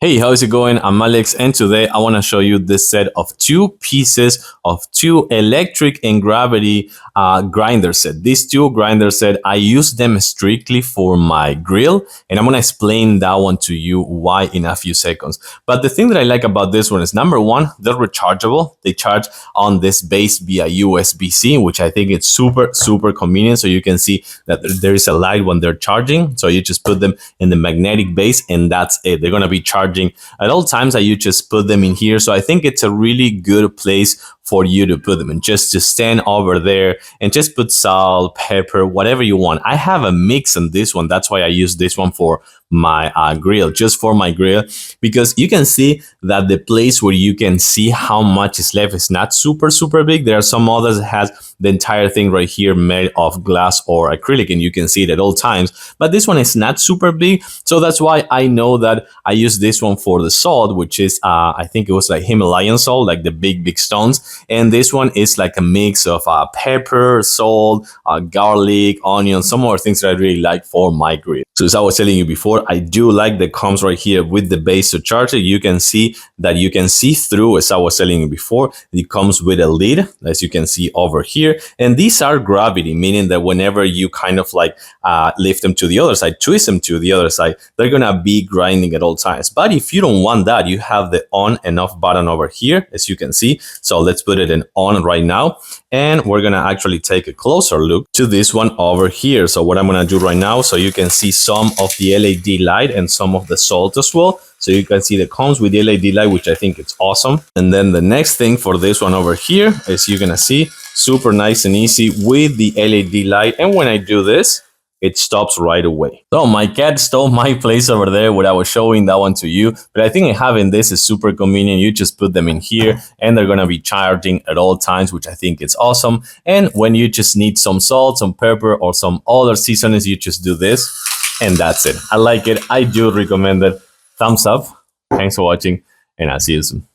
Hey, how's it going? I'm Alex, and today I want to show you this set of two pieces of two electric and gravity grinder set. These two grinder set, I use them strictly for my grill, and I'm going to explain that one to you why in a few seconds. But the thing that I like about this one is, number one, they're rechargeable. They charge on this base via USB-C, which I think it's super convenient. So you can see that there is a light when they're charging. So you just put them in the magnetic base, and that's it. They're going to be charging at all times that you just put them in here. So I think it's a really good place for you to put them, and just to stand over there and just put salt, pepper, whatever you want. I have a mix on this one. That's why I use this one for my grill, just for my grill, because you can see that the place where you can see how much is left is not super big. There are some others that has the entire thing right here made of glass or acrylic, and you can see it at all times, but this one is not super big. So that's why I know that I use this one for the salt, which is I think it was like Himalayan salt, like the big stones. And this one is like a mix of pepper, salt, garlic, onion, some more things that I really like for my grill. So as I was telling you before, I do like the comes right here with the base to charge it. You can see that you can see through, as I was telling you before. It comes with a lid, as you can see over here. And these are gravity, meaning that whenever you kind of like lift them to the other side, twist them to the other side, they're gonna be grinding at all times. But if you don't want that, you have the on and off button over here, as you can see. So let's put it in on right now. And we're gonna actually take a closer look to this one over here. So what I'm gonna do right now, so you can see some of the LED light and some of the salt as well. So you can see that comes with the LED light, which I think it's awesome. And then the next thing for this one over here is you're gonna see super nice and easy with the LED light. And when I do this, it stops right away. So my cat stole my place over there when I was showing that one to you, but I think having this is super convenient. You just put them in here and they're gonna be charging at all times, which I think is awesome. And when you just need some salt, some pepper, or some other seasonings, you just do this, and that's it. I like it. I do recommend it. Thumbs up. Thanks for watching, and I'll see you soon.